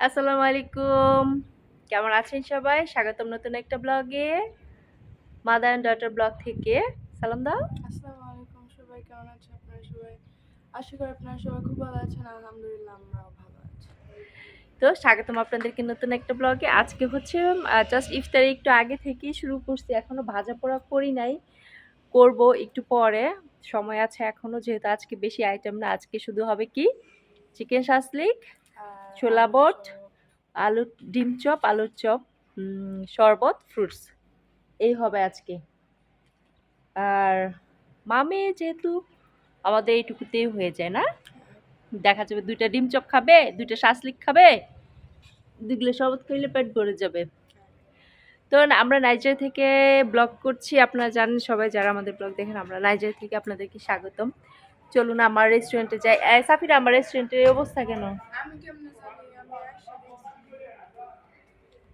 আসসালামু আলাইকুম। কেমন আছেন সবাই? স্বাগতম নতুন একটা ব্লগে। মাদার অ্যান্ড ডটার ব্লগ থেকে। সালাম দাও। আসসালামু আলাইকুম, সবাই কেমন আছেন আপনারা সবাই? আশা করি আপনারা সবাই খুব ভালো আছেন। আলহামদুলিল্লাহ আমরাও ভালো আছি। তো স্বাগতম আপনাদেরকে নতুন একটা ব্লগে। আজকে হচ্ছে জাস্ট ইফতারে একটু আগে থেকেই শুরু করছি। এখনো ভাজা পোড়া করি নাই। করব একটু পরে। সময় আছে এখনো, যেহেতু আজকে বেশি আইটেম না। আজকে শুধু হবে কি? চিকেন শাসলিক, আর ছোলা আলুর বট, চপ। আলু ডিম চপ, আলুর চপ, শরবত, ফ্রুটস। এই হবে আজকে। আর মামে যেহেতু আমাদের এইটুকুতেই হয়ে যায় না? দেখা যাবে ২টা ডিম চপ খাবে, ২টা শাসলিক খাবে, ২ গ্লাস শরবত খাইলে পেট ভরে যাবে। তো আমরা নাইজেরিয়া থেকে ব্লগ করছি। আপনারা জানেন সবাই, যারা আমাদের ব্লগ দেখেন, আমরা নাইজেরিয়া থেকে আপনাদেরকে স্বাগতম। চলুন আমার রেস্টুরেন্টে যাই। সাফিরা, আমার রেস্টুরেন্টের এই অবস্থা কেন? আমি কেমনে জানি? আমি আসছি দেখছি।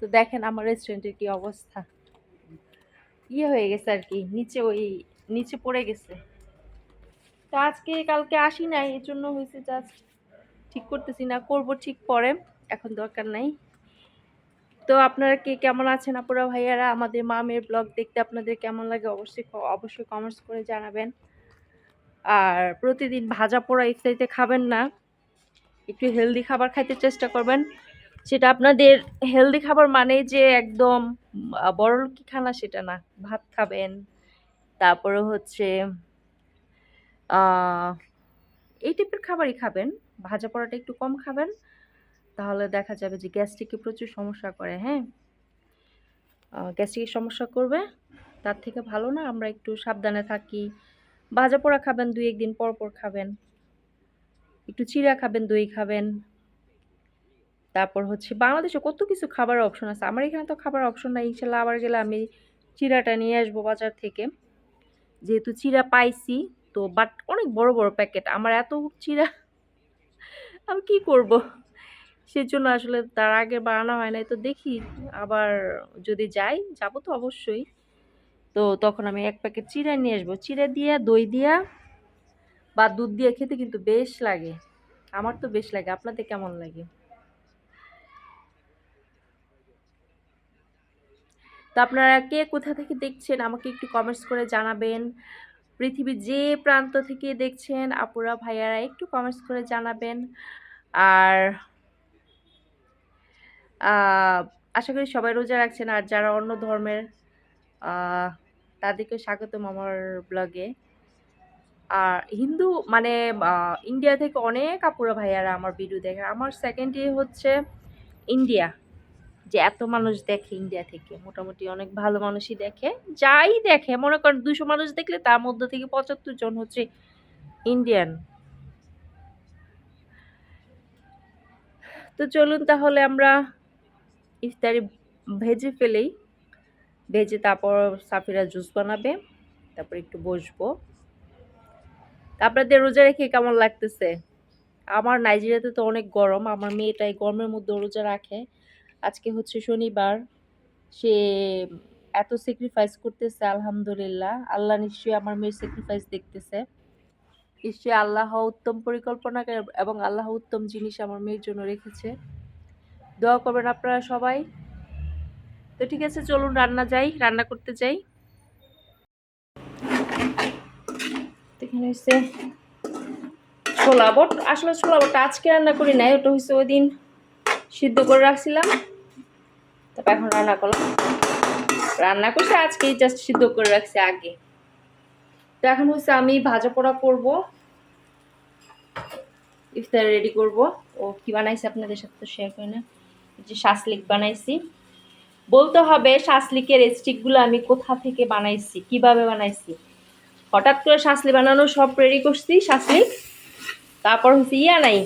তো দেখেন আমার রেস্টুরেন্টের কি অবস্থা। হয়ে গেছে আর কি, নিচে পড়ে গেছে। তো আজকে কালকে আসি নাই, এর জন্য হয়েছে জাস্ট ঠিক করতেছি না, করব ঠিক পরে, এখন দরকার নাই। তো আপনারা কে কেমন আছেন আপুরা ভাইয়ারা? আমাদের মামের ব্লগ দেখতে আপনাদের কেমন লাগে অবশ্যই কমেন্টস করে জানাবেন। আর প্রতিদিন ভাজা পোড়া ইফতারিতে খাবেন না, একটু হেলদি খাবার খাইতে চেষ্টা করবেন। সেটা আপনাদের হেলদি খাবার মানে যে একদম বড়লোকি খানা সেটা না। ভাত খাবেন, তারপরে হচ্ছে আহ এই টাইপের খাবারই খাবেন। ভাজা পোড়াটা একটু কম খাবেন, তাহলে দেখা যাবে যে গ্যাস্ট্রিকে প্রচুর সমস্যা করে। হ্যাঁ, গ্যাস্ট্রিকের সমস্যা করবে। তার থেকে ভালো না আমরা একটু সাবধানে থাকি। ভাজা পোড়া খাবেন, ২-১ দিন পর পর খাবেন। একটু চিড়া খাবেন, দই খাবেন। তারপর হচ্ছে বাংলাদেশে কত কিছু খাবারের অপশন আছে। আমার এখানে তো খাবারের অপশন নাই। ইনশাল্লাহ আবার গেলে আমি চিড়াটা নিয়ে আসবো বাজার থেকে। যেহেতু চিড়া পাইছি, তো বাট অনেক বড় বড় প্যাকেট। আমার এত চিড়া আমি কি করব? সেজন্য আসলে তার আগে বানানো হয় নাই। তো দেখি আবার যদি যাই, যাবো তো অবশ্যই। তো তখন আমি ১ প্যাকেট চিড়া নিয়ে আসবো। চিড়া দিয়া, দই দিয়া বা দুধ দিয়ে খেতে কিন্তু বেশ লাগে। আমার তো বেশ লাগে। আপনাদের কেমন লাগে? তো আপনারা কে কোথা থেকে দেখছেন আমাকে একটু কমেন্টস করে জানাবেন। পৃথিবীর যে প্রান্ত থেকে দেখছেন আপুরা ভাইয়ারা একটু কমেন্টস করে জানাবেন। আর আহ, আশা করি সবাই রোজা রাখছেন। আর যারা অন্য ধর্মের আহ, তাদেরকে স্বাগতম আমার ব্লগে। আর হিন্দু মানে ইন্ডিয়া থেকে অনেক আপুরা ভাইয়ারা আমার ভিডিও দেখেন। আমার সেকেন্ড ইয়ে হচ্ছে ইন্ডিয়া। যে এত মানুষ দেখে ইন্ডিয়া থেকে, মোটামুটি অনেক ভালো মানুষই দেখে। যাই দেখে, মনে করেন ২০০ মানুষ দেখলে তার মধ্যে থেকে ৭৫ জন হচ্ছে ইন্ডিয়ান। তো চলুন তাহলে আমরা ইফতারি ভেজে ফেলেই। ভেজে তারপর সাফিরা জুস বানাবে, তারপর একটু বসবো। তা আপনাদের রোজা রেখে কেমন লাগতেছে? আমার নাইজেরিয়াতে তো অনেক গরম। আমার মেয়েটা এই গরমের মধ্যে রোজা রাখে। আজকে হচ্ছে শনিবার। সে এত স্যাক্রিফাইস করতেছে, আলহামদুলিল্লাহ। আল্লাহ নিশ্চয়ই আমার মেয়ের স্যাক্রিফাইস দেখতেছে। নিশ্চয়ই আল্লাহ উত্তম পরিকল্পনা এবং আল্লাহ উত্তম জিনিস আমার মেয়ের জন্য রেখেছে। দোয়া করবেন আপনারা সবাই। তো ঠিক আছে, চলুন রান্না করতে যাই। এখানে হচ্ছে ছোলা বট। আসলে ছোলা বটটা আজকে রান্না করি নাই, ওটা হচ্ছে ওই দিন সিদ্ধ করে রাখছিলাম, তারপর এখন রান্না করলাম। রান্না করছি আজকেই, জাস্ট সিদ্ধ করে রাখছি আগে। তো এখন হচ্ছে আমি ভাজা পোড়া করবো, ইফতার রেডি করব। ও কি বানাইছি আপনাদের সাথে তো শেয়ার করি না। যে শাসলিক বানাইছি। বলতে হবে শাসলিকের স্টিকগুলো আমি কোথা থেকে বানাইছি, কিভাবে বানাইছি। হঠাৎ করে শাসলি বানানো সব রেডি করছি, শাসলিক। তারপর হচ্ছে নাই,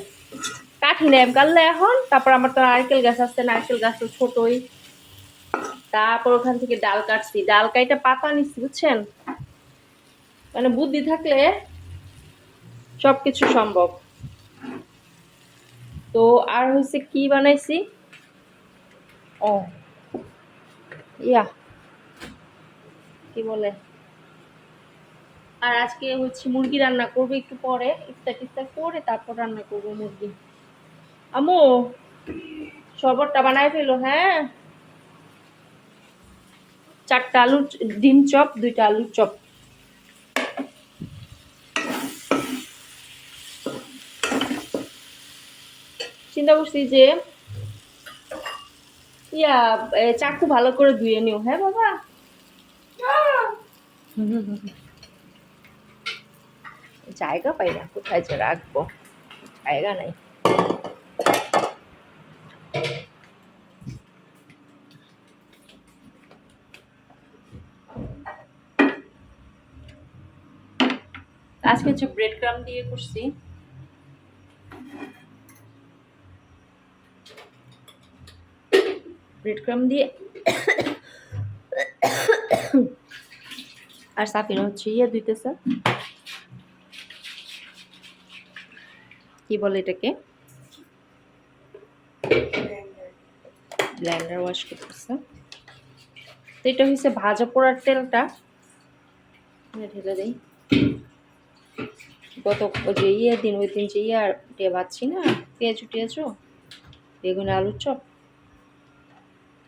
কাঠি নেই গাল্লে এখন। তারপর আমার তো নারকেল গাছ আছে, নারকেল গাছ তো ছোটই। তারপর ওখান থেকে ডাল কাটছি, ডাল কাইটা পাতা নিচ্ছি, বুঝছেন? মানে বুদ্ধি থাকলে সবকিছু সম্ভব। তো আর হচ্ছে কি বানাইছি, ও ইয়া কি বলে, আর আজকে হচ্ছে মুরগি রান্না করবো একটু পরে। ইফতার টিফতার করে তারপর রান্না করবো মুরগি। আমু, শরবতটা বানায় ফেলো। হ্যাঁ, 4টা আলুর ডিম চপ, 2টা আলুর চপ। চিন্তা করছি যে চাকু ভালো করে ধুয়ে নিও। হ্যাঁ বাবা, জায়গা পাই না, কোথায় যে রাখবো, জায়গা নাই। আজকে হচ্ছে ব্রেড ক্রাম দিয়ে করছি। ব্রেড ক্রাম দিয়ে আর সাফিনা হচ্ছে দিতেছে, কি বলে এটাকে, ব্লেন্ডার ওয়াশ করতেছে। তো এটা হচ্ছে ভাজা পোড়ার তেলটা ঢেলে দেই। গত যে দিন ওই দিন যে ভাজছি না পেঁয়াজু টেঁয়াজু বেগুন আলুর চপ,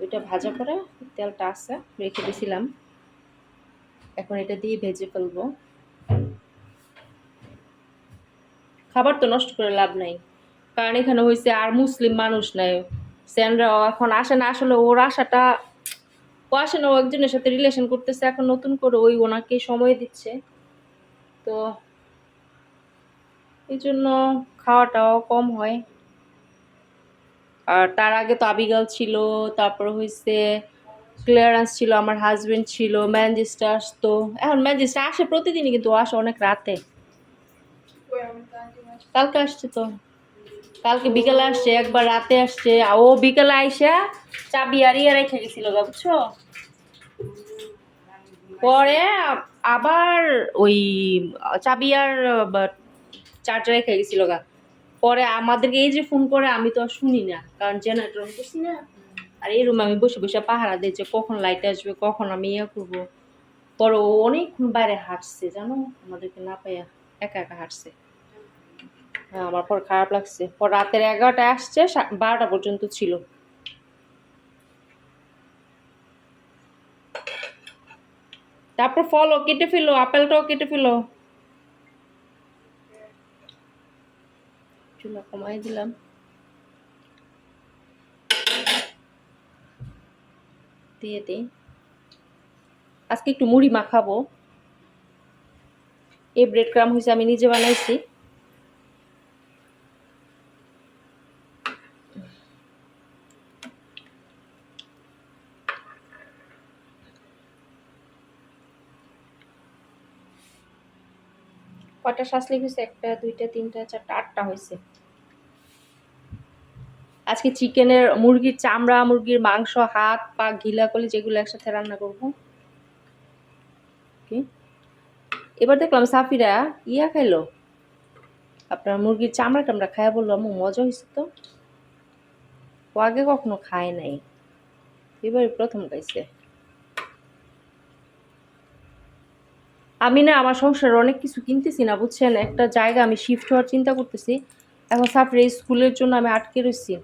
ওইটা ভাজা করে তেলটা আছে রেখে দিয়েছিলাম। এখন এটা দিয়ে ভেজে ফেলবো। খাবার তো নষ্ট করে লাভ নাই, কারণ এখানে হয়েছে আর মুসলিম মানুষ নাই। স্যানরাও এখন আসে না, আসলে ওর আসাটা ও আসে না, ও একজনের সাথে রিলেশন করতেছে এখন নতুন করে, ওই ওনাকে সময় দিচ্ছে, তো এই জন্য খাওয়াটাও কম হয়। আর তার আগে তো আবিগাল ছিল, তারপর হয়েছে ক্লিয়ারেন্স ছিল, আমার হাজবেন্ড ছিল, ম্যানচেস্টার আসতো। এখন ম্যানচেস্টার আসে প্রতিদিনই, কিন্তু ও আসে অনেক রাতে। কালকে আসছে তো, কালকে বিকেলে আসছে, একবার রাতে আসছে। ও বিকেলে আইসা চাবি আর রেখে গেছিল গা, বুঝছো। পরে আবার ওই চাবি আর চার্জার রেখে গেছিল গা। পরে আমাদেরকে এই যে ফোন করে, আমি তো আর শুনি না, কারণ জেনারেটর অন করছি না। আর এই রুমে আমি বসে বসে পাহারা দিই যে কখন লাইট আসবে, কখন আমি করবো। পরে ও অনেকক্ষণ বাইরে হাঁটছে জানো, আমাদেরকে না পাইয়া একা একা হাঁটছে। হ্যাঁ, আমার পর খারাপ লাগছে। পর রাতের 11টায় আসছে, 12টা পর্যন্ত ছিল। তারপর ফলও কেটে ফেলো, আপেলটাও কেটে ফেলো। চুলা কমাই দিলাম। দিয়ে দিই। আজকে একটু মুড়ি মাখাবো। এই ব্রেড ক্রাম হয়েছে আমি নিজে বানাইছি। কয়টা শাসলিক হয়েছে? 1টা 2টা 3টা 4টা 8টা হয়েছে। আজকে চিকেনের, মুরগির চামড়া, মুরগির মাংস, হাত পা ঘিলা কলি যেগুলো একসাথে রান্না করবো। এবার দেখলাম সাফিরা খাইলো, আপনার মুরগির চামড়া টামড়া খায়া বললো আমার মজা হয়েছে। তো ও আগে কখনো খায় নাই, এবারে প্রথম খাইছে। আমি না আমার সংসারে অনেক কিছু কিনতেছি না, বুঝছেন। একটা জায়গা আমি শিফট হওয়ার চিন্তা করতেছি। এখন সাফিরা স্কুলের জন্য আমি আটকে রয়েছি।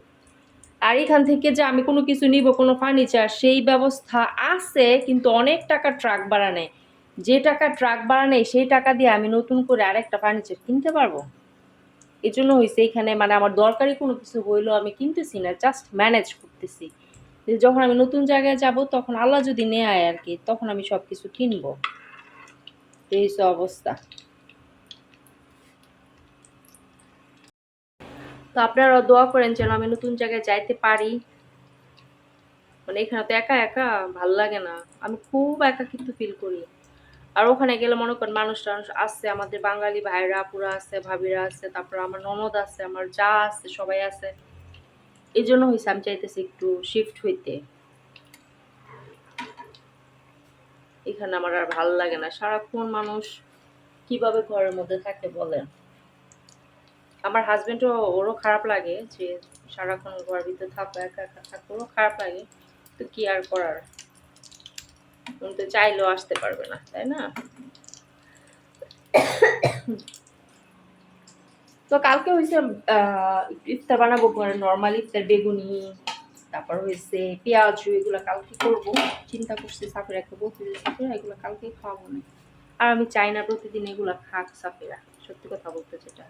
আর এখান থেকে যে আমি কোনো কিছু নিব, কোনো ফার্নিচার, সেই ব্যবস্থা আছে, কিন্তু অনেক টাকা ট্রাক ভাড়া নেয়। যে টাকা ট্রাক ভাড়া নেয় সেই টাকা দিয়ে আমি নতুন করে আরেকটা ফার্নিচার কিনতে পারবো। এই জন্য হয়েছে এখানে, মানে আমার দরকারি কোনো কিছু হইলেও আমি কিনতেছি না, জাস্ট ম্যানেজ করতেছি। যখন আমি নতুন জায়গায় যাব, তখন আল্লাহ যদি নেয় আর কি, তখন আমি সব কিছু কিনবো। এই অবস্থা। তো আপনারা দোয়া করেন যেন আমি নতুন জায়গায় যাইতে পারি। মানে এখানে তো একা একা ভাল লাগে না, আমি খুব একাকিত্ব ফিল করি। আর ওখানে গেলে মনে করেন মানুষ টানুষ আছে, আমাদের বাঙালি ভাইরা আপুরা আছে, ভাবিরা আছে, তারপর আমার ননদ আছে, আমার যা আছে, সবাই আছে। এই জন্য হয়েছে আমি চাইতেছি একটু শিফট হইতে। এখানে আমার আর ভালো লাগে না, সারাক্ষণ মানুষ কিভাবে ঘরের মধ্যে থাকে বলেন। আমার হাজবেন্ডও, ওরও খারাপ লাগে যে সারাক্ষণ ঘরের ভিতরে থাকো, একা একা থাকো, ওরও খারাপ লাগে। তো কি আর করার, উনি তো চাইলেও আসতে পারবে না, তাই না। তো কালকে হয়েছে ইফতার বানাবো, নর্মাল ইফতার, বেগুনি তারপর হয়েছে পেঁয়াজ, এগুলো কালকে করব চিন্তা করছি। সাফিরাকে বলছি যে সাফিরা এগুলো কালকে খাওয়াবো না। আর আমি চাই না প্রতিদিন এগুলো খাক সাফিরা, সত্যি কথা বলতে যেটা।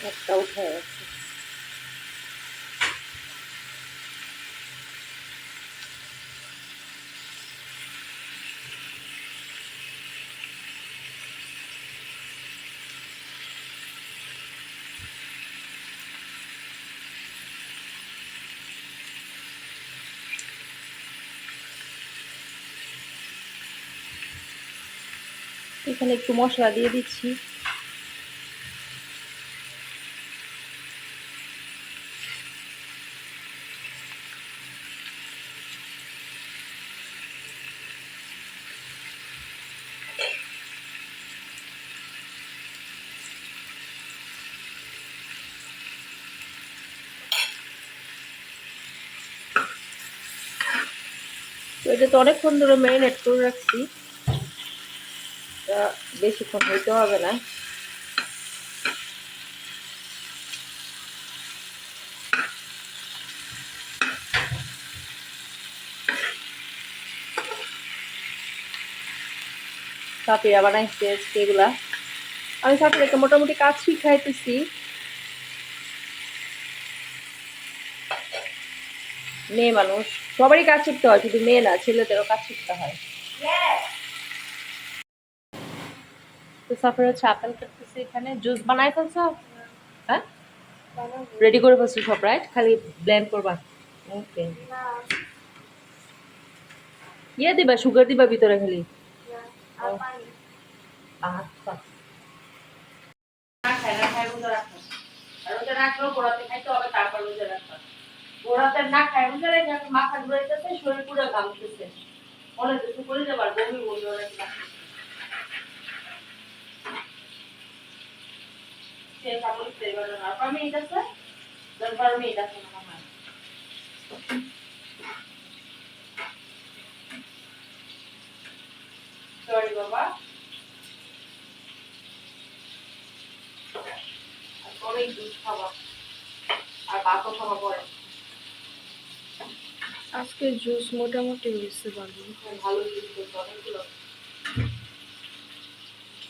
একটা উঠে গেছে। এখানে একটু মশলা দিয়ে দিচ্ছি। তো এটা তো অনেকক্ষণ ধরে ম্যারিনেট করে রাখছি, বেশিক্ষণ হইতে হবে না। সাফিরা বানাইছে এগুলা। আমি সাফিরাকে মোটামুটি কাজ শিখাইতেছি। মেয়ে মানুষ সবারই কাজ শিখতে হয়, শুধু মেয়ে না, ছেলেদেরও কাজ শিখতে হয়। তো সাফিরা হচ্ছে আপেল কাটতেছে, এখানে জুস বানাই ফেলছো? হ্যাঁ, রেডি করে ফেলছো সব, রাইট? খালি ব্লেন্ড করবা। ওকে, ইয়ে দিবা, সুগার দিবা ভিতরে খালি। আচ্ছা, না খাই না খাই রোজা রাখো। আর রোজা রাখলেও গোড়াতে খাইতে হবে, তারপর রোজা রাখবা। গোড়াতে না খাই রোজা রেখে এখন মাথা ঘুরাইতেছে, শরীর পুরো ঘামতেছে, মনে হচ্ছে করে যাবার বমি বমি অনেক লাগছে। সে কাপড় সেবার না আমি এটা আছে, দরবার আমি এটা আছে না আমার। সরি বাবা, অনেক দুধ খাওয়া আর ভাতও খাওয়া পরে। আজকে জুস মোটামুটি হয়েছে ভালো। ভালো জুস করতে অনেকগুলো।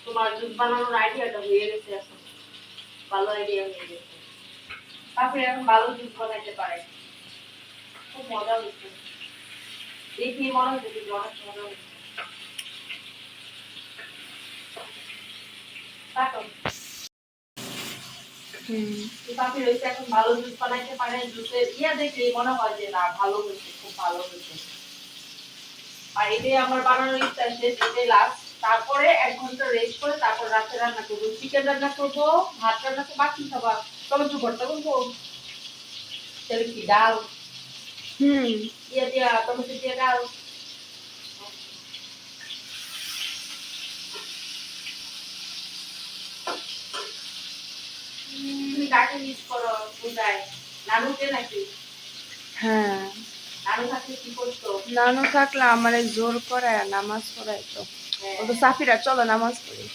তোমার জুস বানানোর আইডিয়াটা হয়ে গেছে এখন, ভালো আইডিয়া হয়ে গেছে। তারপরে এখন ভালো জুস বানাইতে পারে, খুব মজা হচ্ছে। দেখি মনে হচ্ছে যে অনেক মজা হচ্ছে। কাটো পাপি রয়েছে এখন ভালো জুস বানাইতে পারে। জুসের ইয়া দেখলে মনে হয় যে না ভালো হয়েছে, খুব ভালো হয়েছে। আর এটাই আমার বানানোর ইচ্ছা শেষ, এটাই লাস্ট। তারপরে 1 ঘন্টা রেস্ট করে তারপর রাতে রান্না করবো, চিকেন রান্না করবো, ভাত রান্না করবো, বাকি খাবার টমেটো ভর্তা করবো, তাহলে কি ডাল ইয়া দিয়া টমেটো দিয়ে ডাল। তুমি কাকে মিস করো পূজায়? নানুকে নাকি? হ্যাঁ, নানু থাকলে কি করতো? নানু থাকলে আমারে জোর করে নামাজ পড়াইতো। ও তো সাফিরা চলো নামাজ পড়ি,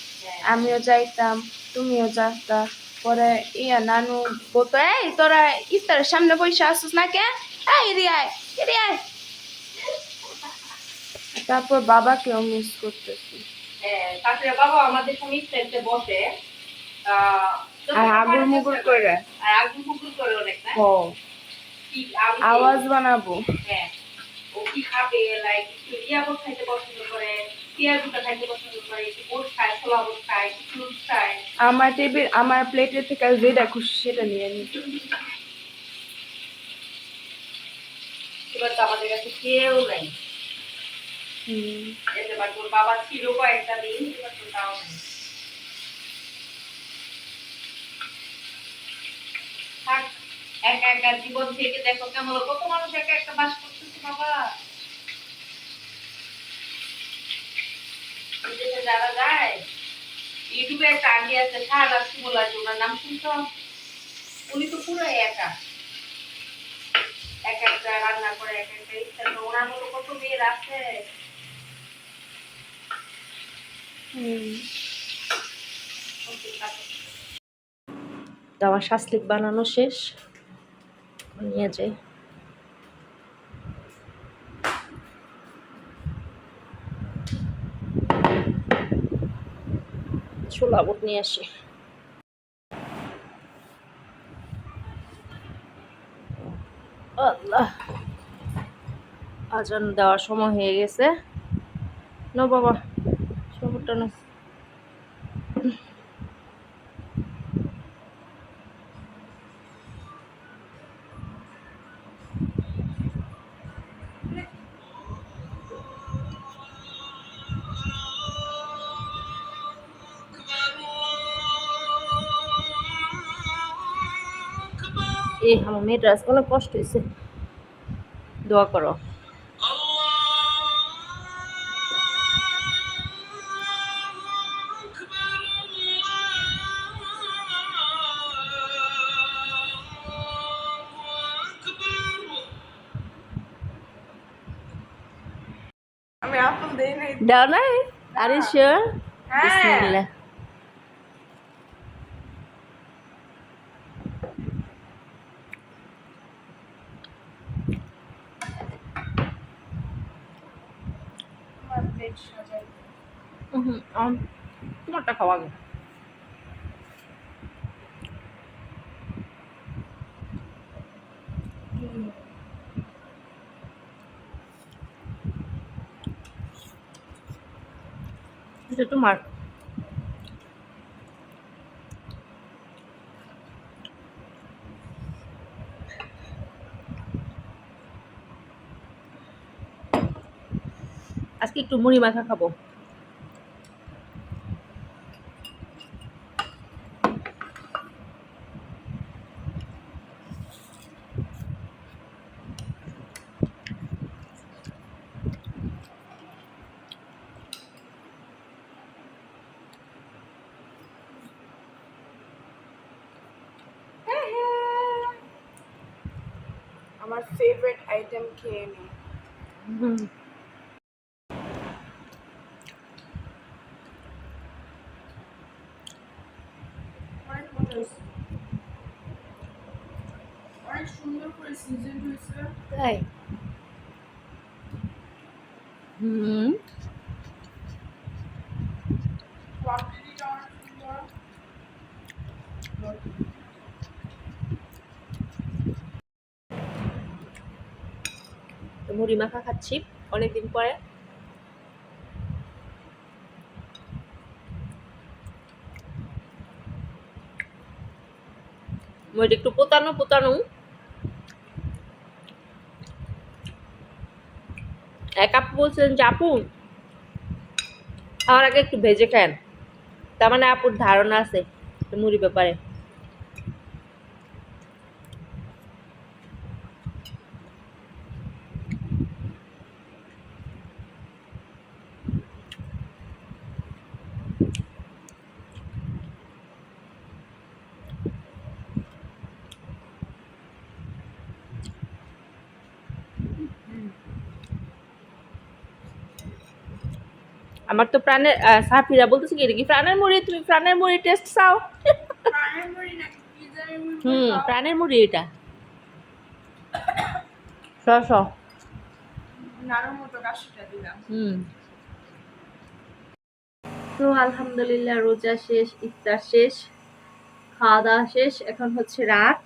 আমিও যাইতাম, তুমিও যাতা। পরে ইয়া নানু বলতো এই তোরা ইফতারের সামনে বসে আসছিস না কে, এই রিয়ায় রিয়ায়। তারপর বাবাকেও মিস করতেছি। তারপরে বাবা আমাদের সঙ্গে ইফতারিতে বসে, আর আগুন মুগুর করে, আর আগুন মুগুর করে অনেক না, আওয়াজ বানাবো। হ্যাঁ, ও কি খাবে, লাইক একটু ইয়াবত খাইতে পছন্দ করে, পেঁয়াজুটা খাইতে পছন্দ করে, একটু ওট খায়, ছোলা ওট খায়, ফ্রুট খায়। আমার টেবিল আমার প্লেটের থেকে যেটা খুশি সেটা নিয়ে নিত। এবার তো আমাদের কাছে কেউ নাই। এবার তোর বাবা ছিল কয়েকটা দিন, এবার তো তাও নেই। থাক, একা একা জীবন থেকে দেখো কেমন, কত মানুষ একা একা বাস করতেছে বাবা। যারা যায় ইউটিউবে একটা আন্টি আছে শাহনাজ শিমুলা ওনার নাম শুনছো? উনি তো পুরো একা এক একটা রান্না করে এক একটা ইচ্ছা তো ওনার মতো কত মেয়ের আছে। তো আমার শাসলিক বানানো শেষ, নিয়ে যাই। ছোলা বুট নিয়ে আসি। আল্লাহ, আজান দেওয়ার সময় হয়ে গেছে। না বাবা, সবটা না। আমার মেয়েটা আজকে অনেক কষ্ট হয়েছে, দোয়া করো। আমি আপেল দেই নাই। দাও নাই? আরে শিওর? হ্যাঁ। বিসমিল্লাহ। আমার প্লেট সাজাই। তোমারটা খাওয়া গে। এটা তোমার। আজকে একটু মুড়ি মাখা খাবো। আমার ফেভারিট আইটেম খেয়ে নি। অনেক মজা হয়েছে, অনেক সুন্দর করে সিজন হয়েছে। তাই? কোয়ান্টিটিটা অনেক সুন্দর। মুড়ি মাখা খাচ্ছি অনেকদিন পরে। মুড়িটা একটু পোতানো পোতানো। এক আপু বলছেন যে আপু আমার আগে একটু ভেজে খান, তার মানে আপুর ধারণা আছে মুড়ি ব্যাপারে। আমার তো প্রাণের সাফিরা বলতেছে কি এটা কি প্রাণের মুড়ি, তুমি প্রাণের মুড়ি টেস্ট চাও? প্রাণের মুড়ি নাকি পিজারের মুড়ি? প্রাণের মুড়ি এটা। শ নাড়ুর মতো কাশিটা দিলাম। তো আলহামদুলিল্লাহ রোজা শেষ, ইফতার শেষ, খাওয়া দাওয়া শেষ। এখন হচ্ছে রাত।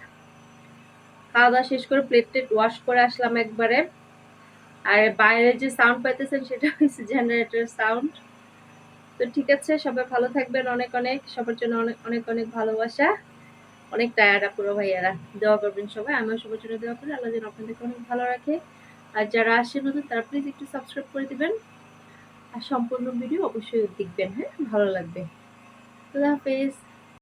খাওয়া দাওয়া শেষ করে প্লেট টেট ওয়াশ করে আসলাম একবারে। আর বাইরে যে সাউন্ড পাইতেছেন সেটা হচ্ছে জেনারেটর সাউন্ড। তো ঠিক আছে, সবাই ভালো থাকবেন। অনেক অনেক সবার জন্য অনেক অনেক অনেক ভালোবাসা। অনেক টায়ার্ড আপুরো ভাইয়ারা, দোয়া করবেন সবাই। আমিও সবার জন্য দোয়া করি, আল্লাহ যেন আপনাদেরকে অনেক ভালো রাখে। আর যারা আসেন নতুন তারা প্লিজ একটু সাবস্ক্রাইব করে দিবেন, আর সম্পূর্ণ ভিডিও অবশ্যই দেখবেন। হ্যাঁ, ভালো লাগবে। আল্লাহ হাফেজ।